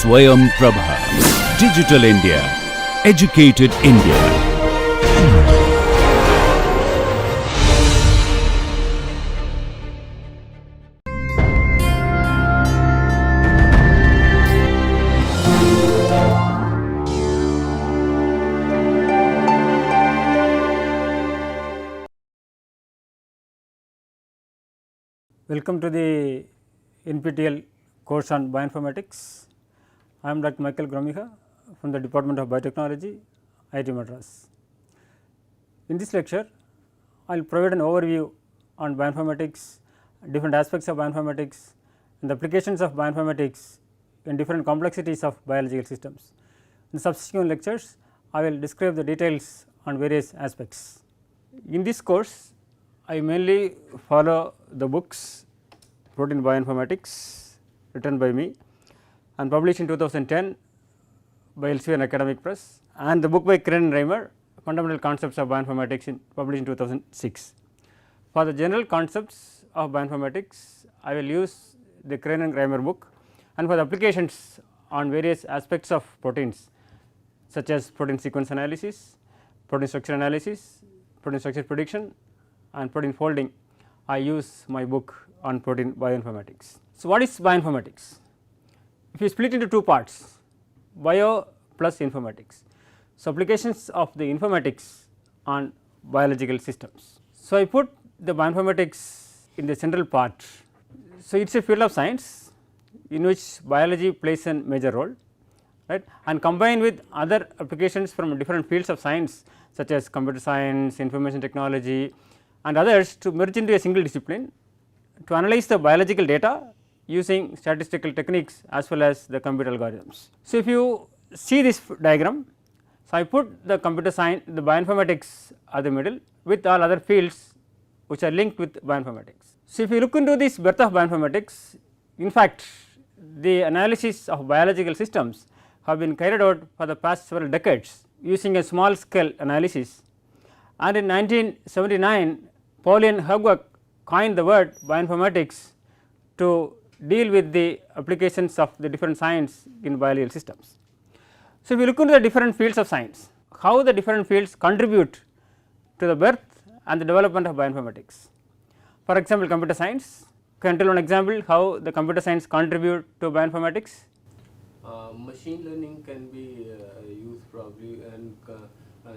Swayam Prabha. Digital India. Educated India. Welcome to the NPTEL course on Bioinformatics. I am Dr. Michael Gromicha from the Department of Biotechnology, IIT Madras. In this lecture, I will provide an overview on bioinformatics, different aspects of bioinformatics and the applications of bioinformatics in different complexities of biological systems. In the subsequent lectures, I will describe the details on various aspects. In this course, I mainly follow the books Protein Bioinformatics written by me and published in 2010 by Elsevier Academic Press, and the book by Kren and Reimer, Fundamental Concepts of Bioinformatics, published in 2006. For the general concepts of bioinformatics, I will use the Kren and Reimer book, and for the applications on various aspects of proteins such as protein sequence analysis, protein structure analysis, protein structure prediction and protein folding, I use my book on protein bioinformatics. So, what is bioinformatics? If you split into two parts, bio plus informatics. So, applications of the informatics on biological systems. So, I put the bioinformatics in the central part. So, it is a field of science in which biology plays a major role, right, and combined with other applications from different fields of science such as computer science, information technology and others, to merge into a single discipline to analyze the biological data using statistical techniques as well as the computer algorithms. So, if you see this diagram, so I put the computer science, the bioinformatics at the middle with all other fields which are linked with bioinformatics. So, if you look into this birth of bioinformatics, in fact, the analysis of biological systems have been carried out for the past several decades using a small scale analysis, and in 1979 Pauline Hergweg coined the word bioinformatics to deal with the applications of the different science in biological systems. So, if you look into the different fields of science, how the different fields contribute to the birth and the development of bioinformatics. For example, computer science, can you tell one example how the computer science contribute to bioinformatics? Machine learning can be used probably, and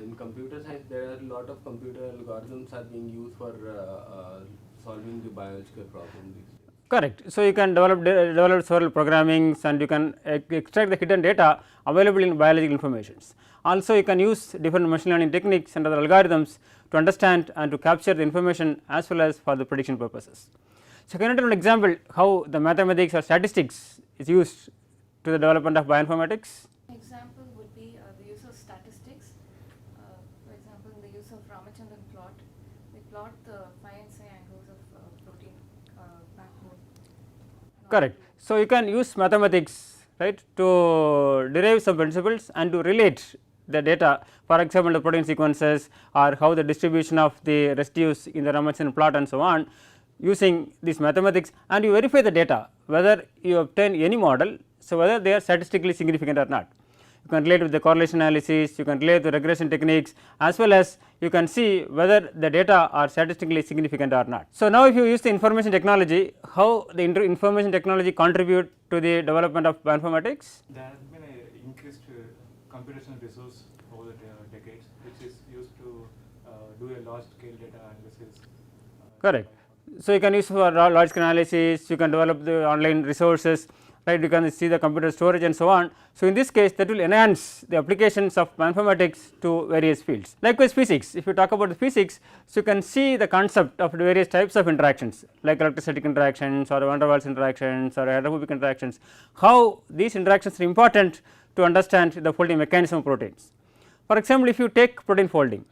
in computer science there are a lot of computer algorithms are being used for solving the biological problems. Correct. So, you can develop several programmings and you can extract the hidden data available in biological informations. Also, you can use different machine learning techniques and other algorithms to understand and to capture the information as well as for the prediction purposes. So, can I tell an example how the mathematics or statistics is used to the development of bioinformatics? Example would be the use of statistics. For example, in the use of Ramachandran plot, we plot the phi and psi angles of protein backbone. Correct. So, you can use mathematics, right, to derive some principles and to relate the data, for example, the protein sequences or how the distribution of the residues in the Ramachandran plot and so on, using this mathematics, and you verify the data whether you obtain any model. So, whether they are statistically significant or not. You can relate with the correlation analysis, you can relate with regression techniques, as well as you can see whether the data are statistically significant or not. So, now if you use the information technology, how the information technology contribute to the development of bioinformatics? There has been an increased computational resource over the decades, which is used to do a large scale data analysis. Correct. So, you can use for large scale analysis, you can develop the online resources, right, you can see the computer storage and so on. So, in this case that will enhance the applications of bioinformatics to various fields. Likewise, physics, if you talk about the physics, so you can see the concept of the various types of interactions like electrostatic interactions or van der Waals interactions or hydrophobic interactions, how these interactions are important to understand the folding mechanism of proteins. For example, if you take protein folding,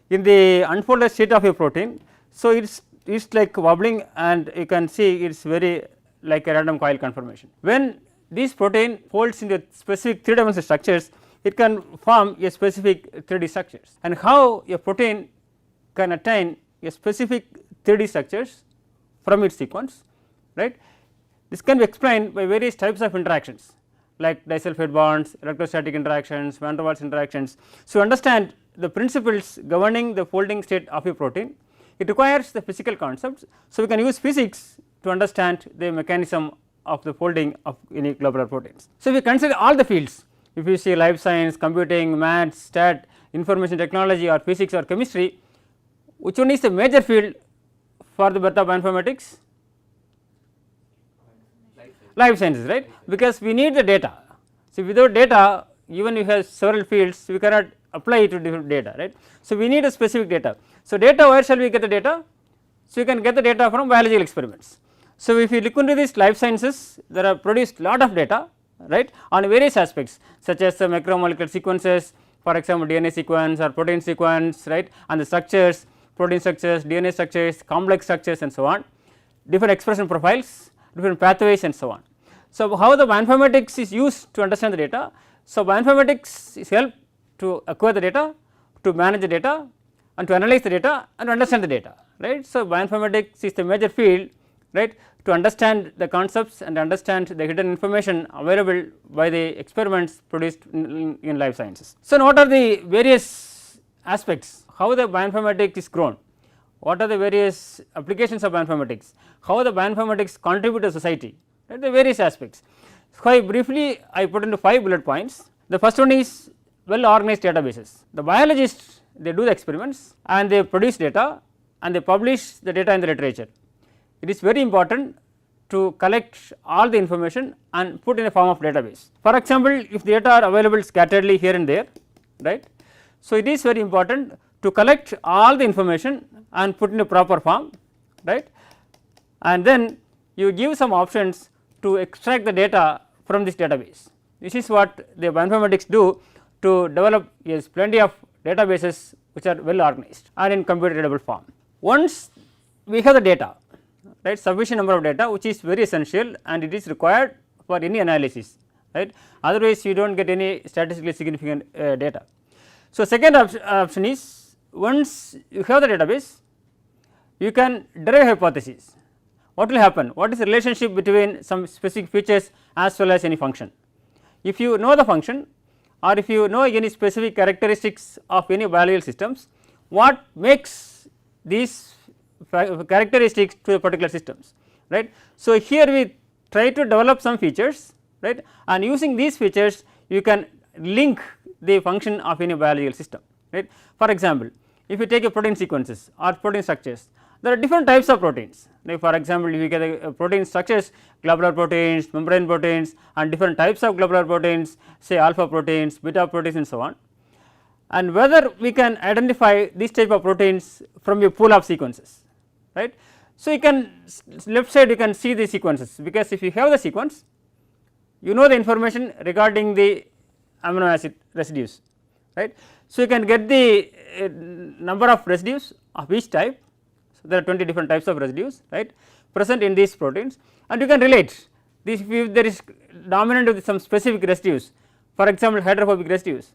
in the unfolded state of a protein, so it is like wobbling and you can see it is very like a random coil conformation. When this protein folds into specific 3-dimensional structures, it can form a specific 3D structures, and how a protein can attain a specific 3D structures from its sequence, right. This can be explained by various types of interactions, like disulfide bonds, electrostatic interactions, van der Waals interactions. So, understand the principles governing the folding state of a protein, it requires the physical concepts. So, we can use physics to understand the mechanism of the folding of any globular proteins. So, if we consider all the fields, if you see life science, computing, maths, stat, information technology or physics or chemistry, which one is the major field for the birth of bioinformatics? Life sciences, right, because we need the data. So, without data, even if you have several fields, we cannot apply it to different data, right. So, we need a specific data. So, data, where shall we get the data? So, you can get the data from biological experiments. So, if you look into these life sciences, there are produced lot of data, right, on various aspects such as the macromolecular sequences, for example, DNA sequence or protein sequence, right, and the structures, protein structures, DNA structures, complex structures and so on, different expression profiles, different pathways and so on. So, how the bioinformatics is used to understand the data? So, bioinformatics is help to acquire the data, to manage the data and to analyze the data and understand the data, right. So, bioinformatics is the major field, right, to understand the concepts and understand the hidden information available by the experiments produced in life sciences. So, what are the various aspects, how the bioinformatics is grown, what are the various applications of bioinformatics, how the bioinformatics contribute to society, right, the various aspects. Quite briefly I put into 5 bullet points. The first one is well organized databases. The biologists, they do the experiments and they produce data and they publish the data in the literature. It is very important to collect all the information and put in a form of database. For example, if the data are available scatteredly here and there, right. So, it is very important to collect all the information and put in a proper form, right, and then you give some options to extract the data from this database. This is what the bioinformatics do to develop plenty of databases which are well organized and in computer readable form. Once we have the data, right, sufficient number of data, which is very essential and it is required for any analysis, right, otherwise you do not get any statistically significant data. So, second option is, once you have the database, you can derive hypotheses. What will happen? What is the relationship between some specific features as well as any function? If you know the function or if you know any specific characteristics of any biological systems, what makes these characteristics to the particular systems, right. So, here we try to develop some features, right, and using these features you can link the function of any biological system, right. For example, if you take a protein sequences or protein structures, there are different types of proteins, like for example, if you get a protein structures, globular proteins, membrane proteins and different types of globular proteins, say alpha proteins, beta proteins and so on, and whether we can identify this type of proteins from a pool of sequences, right. So, you can left side you can see the sequences, because if you have the sequence, you know the information regarding the amino acid residues, right. So, you can get the number of residues of each type. So, there are 20 different types of residues, right, present in these proteins, and you can relate this. If there is dominant with some specific residues, for example, hydrophobic residues,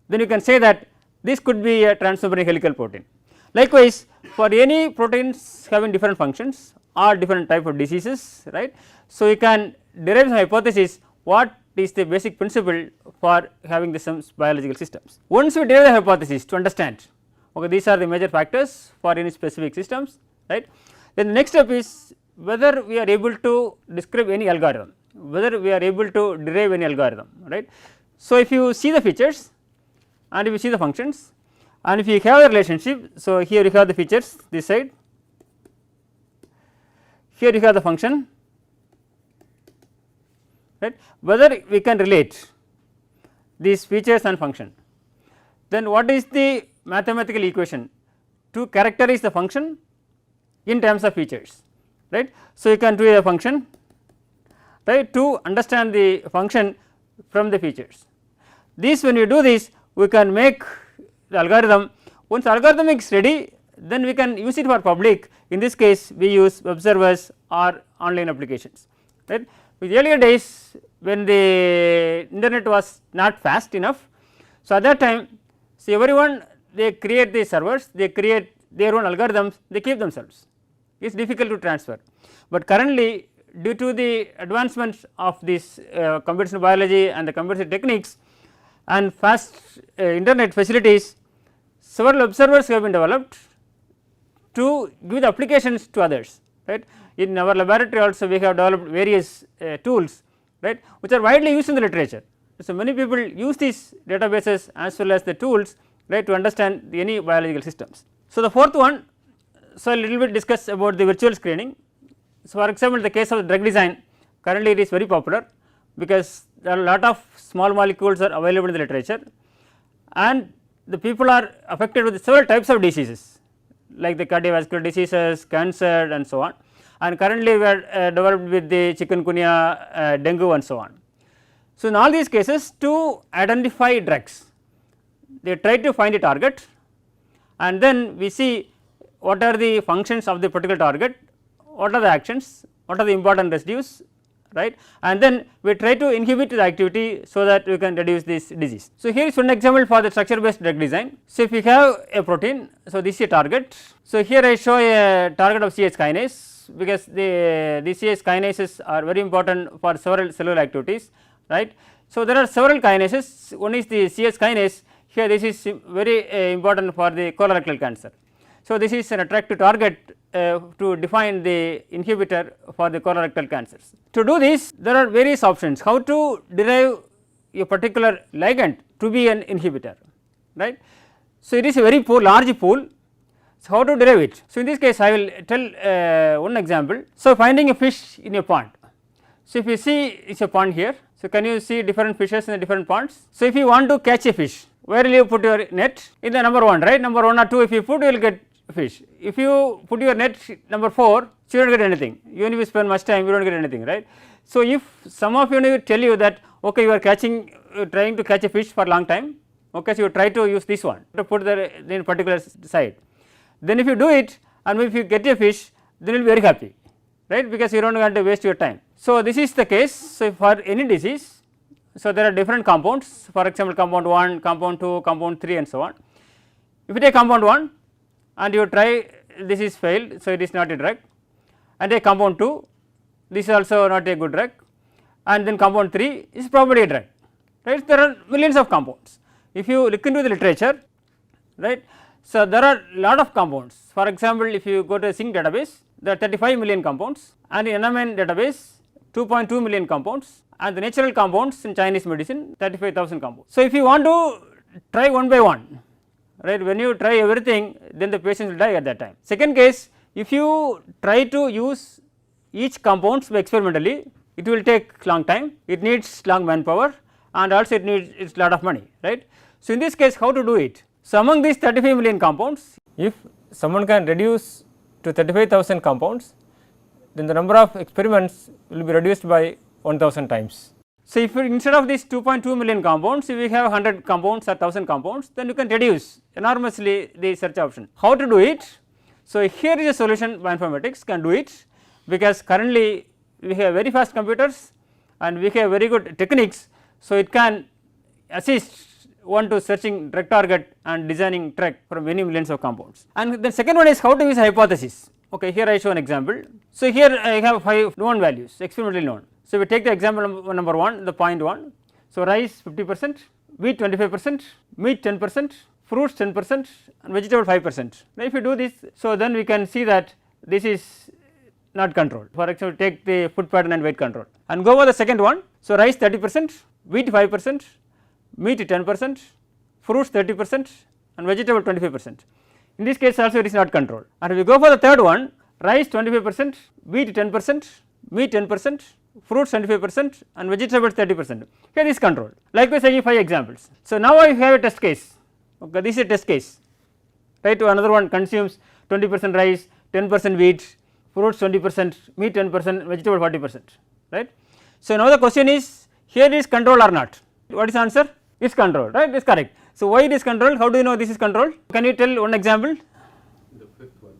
then you can say that this could be a transmembrane helical protein. Likewise, for any proteins having different functions or different type of diseases, right. So, you can derive some hypothesis what is the basic principle for having some biological systems. Once we derive the hypothesis to understand, okay, these are the major factors for any specific systems, right. Then the next step is whether we are able to describe any algorithm, whether we are able to derive any algorithm, right. So, if you see the features and if you see the functions and if you have a relationship, so here you have the features this side, here you have the function, right, whether we can relate these features and function, then what is the mathematical equation to characterize the function in terms of features, right. So, you can do a function, right, to understand the function from the features. This, when you do this, we can make the algorithm. Once the algorithm is ready, then we can use it for public. In this case, we use web servers or online applications, right. With earlier days, when the internet was not fast enough, so at that time, see, everyone they create the servers, they create their own algorithms, they keep themselves, it is difficult to transfer. But currently, due to the advancements of this computational biology and the computational techniques and fast internet facilities, several observers have been developed to give the applications to others, right. In our laboratory also we have developed various tools, right, which are widely used in the literature. So, many people use these databases as well as the tools, right, to understand any biological systems. So, the fourth one, so a little bit discuss about the virtual screening. So, for example, the case of drug design, currently it is very popular because there are a lot of small molecules are available in the literature and the people are affected with several types of diseases like the cardiovascular diseases, cancer and so on, and currently we are developed with the chikungunya, dengue and so on. So, in all these cases to identify drugs, they try to find a target and then we see what are the functions of the particular target, what are the actions, what are the important residues, right, and then we try to inhibit the activity so that we can reduce this disease. So, here is one example for the structure based drug design. So, if we have a protein, so this is a target. So, here I show a target of CH kinase because the CH kinases are very important for several cellular activities, right. So, there are several kinases, one is the CH kinase, here this is very important for the colorectal cancer. So, this is an attractive target to define the inhibitor for the colorectal cancers. To do this there are various options how to derive a particular ligand to be an inhibitor, right. So, it is a very large pool. So, how to derive it? So, in this case I will tell one example. So, finding a fish in a pond. So, if you see it is a pond here. So, can you see different fishes in the different ponds? So, if you want to catch a fish, where will you put your net? In the number 1, right, number 1 or 2 if you put you will get fish. If you put your net number 4, so you do not get anything, even if you spend much time you do not get anything, right. So, if some of you tell you that okay you are trying to catch a fish for long time, okay, so you try to use this one to put in particular side, then if you do it and if you get a fish then you will be very happy, right, because you do not want to waste your time. So, this is the case. So, for any disease, so there are different compounds, for example, compound 1, compound 2, compound 3 and so on. If you take compound 1 and you try, this is failed, so it is not a drug, and take compound 2, this is also not a good drug, and then compound 3 is probably a drug, right. There are millions of compounds. If you look into the literature, right, so there are lot of compounds. For example, if you go to a zinc database, there are 35 million compounds, and in NMN database 2.2 million compounds, and the natural compounds in Chinese medicine 35,000 compounds. So, if you want to try one by one, right, when you try everything then the patient will die at that time. Second case, if you try to use each compounds experimentally, it will take long time, it needs long manpower and also it needs lot of money, right. So, in this case how to do it? So, among these 35 million compounds, if someone can reduce to 35,000 compounds, then the number of experiments will be reduced by 1000 times. So, if instead of these 2.2 million compounds, if we have 100 compounds or 1000 compounds, then you can reduce enormously the search option. How to do it? So, here is a solution bioinformatics can do it, because currently we have very fast computers and we have very good techniques. So, it can assist one to searching drug target and designing drug from many millions of compounds. And the second one is how to use hypothesis. Okay, here I show an example. So, here I have 5 known values experimentally known. So, we take the example number 1, the point 1. So, rice 50%, wheat 25%, meat 10%, fruits 10% and vegetable 5%. Now, if you do this, so then we can see that this is not controlled. For example, take the food pattern and weight control and go over the second one. So, rice 30%, wheat 5%, meat 10%, fruits 30% and vegetable 25%. In this case also it is not controlled. And if we go for the third one, rice 25%, wheat 10%, meat 10%, fruits 25% and vegetables 30%. Here is controlled. Likewise, I give 5 examples. So, now I have a test case. Okay, this is a test case. Right, to another one consumes 20% rice, 10% wheat, fruits 20%, meat 10%, vegetable 40%. Right. So, now the question is here is controlled or not? What is the answer? It is controlled, right? It is correct. So, why it is controlled? How do you know this is controlled? Can you tell one example? The fifth one.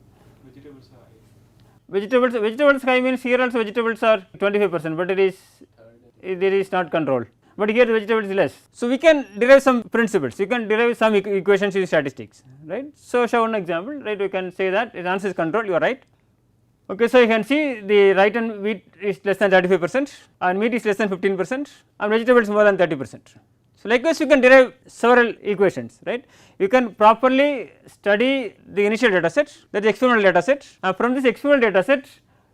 Vegetables are high. Vegetables high means here also vegetables are 25%, but it is not controlled. But here vegetables is less. So, we can derive some principles, you can derive some equations in statistics, right. So, show one example, right, we can say that the answer is controlled, you are right. Okay, so you can see the right hand wheat is less than 35% and meat is less than 15% and vegetables more than 30%. So, likewise you can derive several equations, right. You can properly study the initial data set, that is experimental data set, and from this experimental data set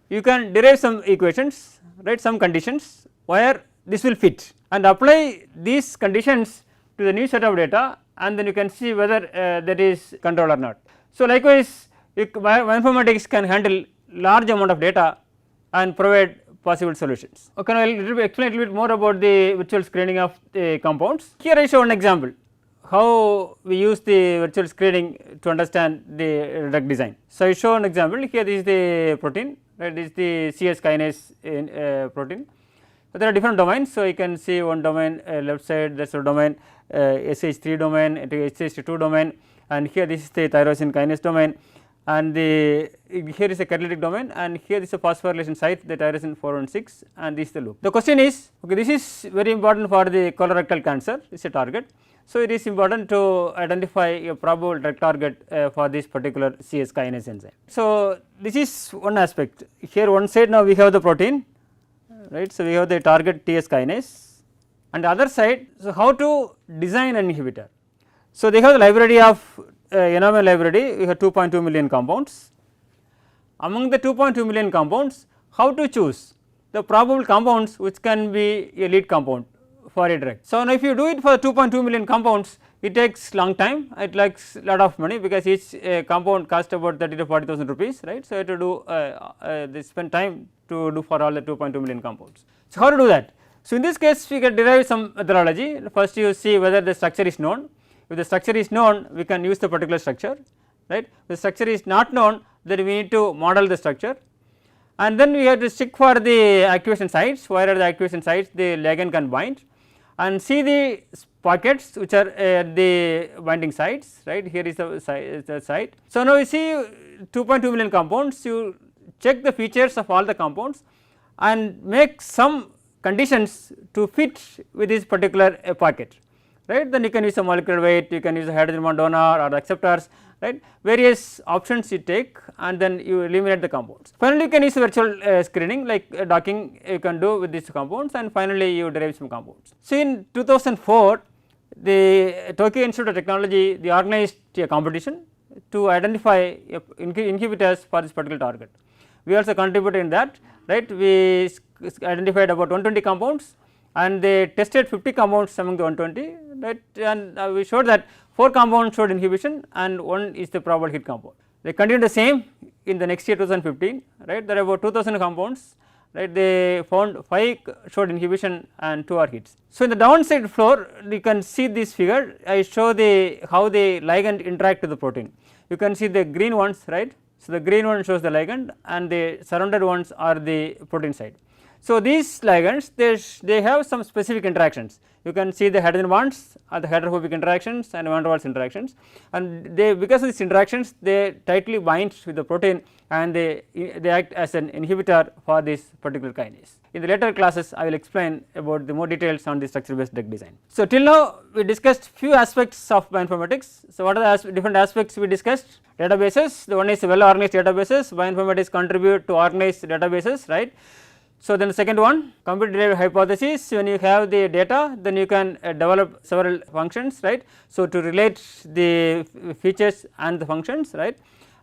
you can derive some equations, right, some conditions where this will fit and apply these conditions to the new set of data, and then you can see whether that is controlled or not. So, likewise bioinformatics can handle large amount of data and provide possible solutions. Okay, now I will explain a little bit more about the virtual screening of the compounds. Here I show one example how we use the virtual screening to understand the drug design. So, I show an example here, this is the protein, right, this is the CS kinase in protein. So, there are different domains. So, you can see one domain left side, that is a domain SH3 domain, SH2 domain, and here this is the tyrosine kinase domain, and the here is a catalytic domain, and here is a phosphorylation site, the tyrosine 416, and this is the loop. The question is, okay, this is very important for the colorectal cancer, it is a target. So, it is important to identify a probable drug target for this particular CS kinase enzyme. So, this is one aspect. Here one side now we have the protein, right. So, we have the target TS kinase, and the other side, so how to design an inhibitor. So, they have the library of NML library, we have 2.2 million compounds. Among the 2.2 million compounds, how to choose the probable compounds which can be a lead compound for a drug. So, now if you do it for 2.2 million compounds, it takes long time, it takes lot of money, because each compound cost about 30 to 40,000 rupees, right. So, you have to do they spend time to do for all the 2.2 million compounds. So, how to do that? So, in this case we can derive some methodology. First you see whether the structure is known. If the structure is known, we can use the particular structure, right. If the structure is not known, then we need to model the structure, and then we have to check for the activation sites, where are the activation sites the ligand can bind, and see the pockets which are at the binding sites, right. Here is the site. So, now you see 2.2 million compounds, you check the features of all the compounds and make some conditions to fit with this particular pocket, right. Then you can use a molecular weight, you can use a hydrogen bond donor or acceptors, right, various options you take, and then you eliminate the compounds. Finally, you can use virtual screening like docking you can do with these compounds, and finally you derive some compounds. So, in 2004 the Tokyo Institute of Technology, they organized a competition to identify inhibitors for this particular target. We also contributed in that, right. We identified about 120 compounds and they tested 50 compounds among the 120, right, and we showed that 4 compounds showed inhibition and 1 is the probable hit compound. They continued the same in the next year 2015, right. There are about 2000 compounds, right. They found 5 showed inhibition and 2 are hits. So, in the downside floor you can see this figure, I show the how the ligand interact with the protein. You can see the green ones, right. So, the green one shows the ligand and the surrounded ones are the protein side. So, these ligands they have some specific interactions. You can see the hydrogen bonds or the hydrophobic interactions and van der Waals interactions, and they, because of these interactions they tightly bind with the protein and they act as an inhibitor for this particular kinase. In the later classes I will explain about the more details on the structure based drug design. So, till now we discussed few aspects of bioinformatics. So, what are the different aspects we discussed? Databases, the one is well organized databases, bioinformatics contribute to organized databases, right. So, then the second one, computer derived hypothesis, when you have the data then you can develop several functions, right. So, to relate the features and the functions, right,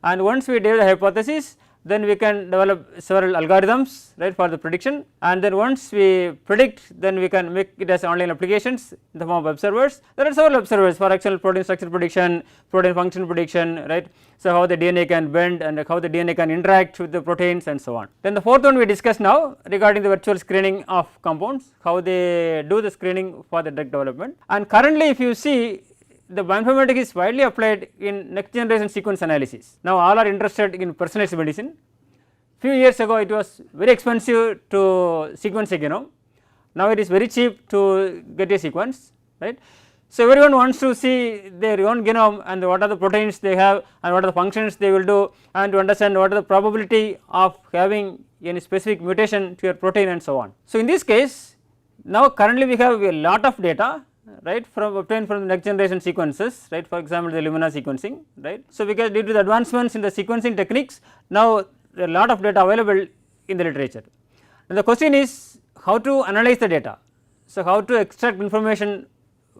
and once we derive the hypothesis then we can develop several algorithms, right, for the prediction, and then once we predict then we can make it as online applications in the form of observers. There are several observers for actual protein structure prediction, protein function prediction, right. So, how the DNA can bend and how the DNA can interact with the proteins and so on. Then the fourth one we discuss now regarding the virtual screening of compounds, how they do the screening for the drug development, and currently if you see the bioinformatics is widely applied in next generation sequence analysis. Now, all are interested in personalized medicine. Few years ago it was very expensive to sequence a genome, now it is very cheap to get a sequence, right. So, everyone wants to see their own genome and what are the proteins they have and what are the functions they will do, and to understand what are the probability of having any specific mutation to your protein and so on. So, in this case now currently we have a lot of data, right, from obtained from the next generation sequences, right, for example the Illumina sequencing, right. So, because due to the advancements in the sequencing techniques, now there are a lot of data available in the literature. And the question is how to analyze the data. So, how to extract information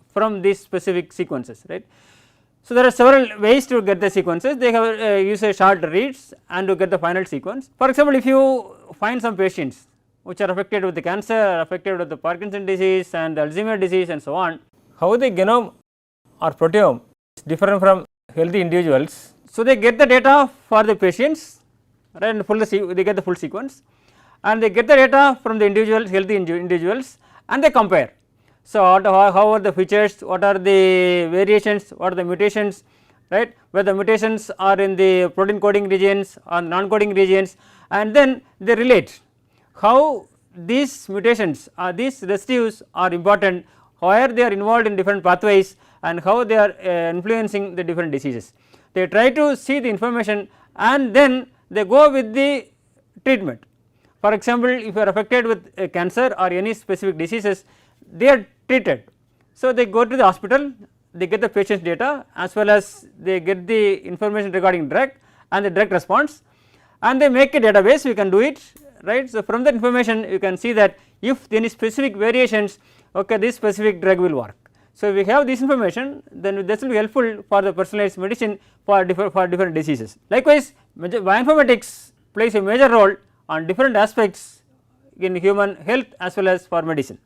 from these specific sequences, right. So, there are several ways to get the sequences. They have use a short reads and to get the final sequence. For example, if you find some patients which are affected with the cancer, affected with the Parkinson disease and Alzheimer's disease and so on, how the genome or proteome is different from healthy individuals. So, they get the data for the patients, right, and they get the full sequence, and they get the data from the individuals, healthy individuals, and they compare. So, how are the features, what are the variations, what are the mutations, right, where the mutations are in the protein coding regions or non coding regions, and then they relate how these mutations or these residues are important, where they are involved in different pathways and how they are influencing the different diseases. They try to see the information and then they go with the treatment. For example, if you are affected with cancer or any specific diseases, they are treated. So, they go to the hospital, they get the patient's data as well as they get the information regarding drug and the drug response, and they make a database, we can do it, right. So, from that information you can see that if any specific variations, okay, this specific drug will work. So, if we have this information, then this will be helpful for the personalized medicine for different diseases. Likewise, bioinformatics plays a major role on different aspects in human health as well as for medicine.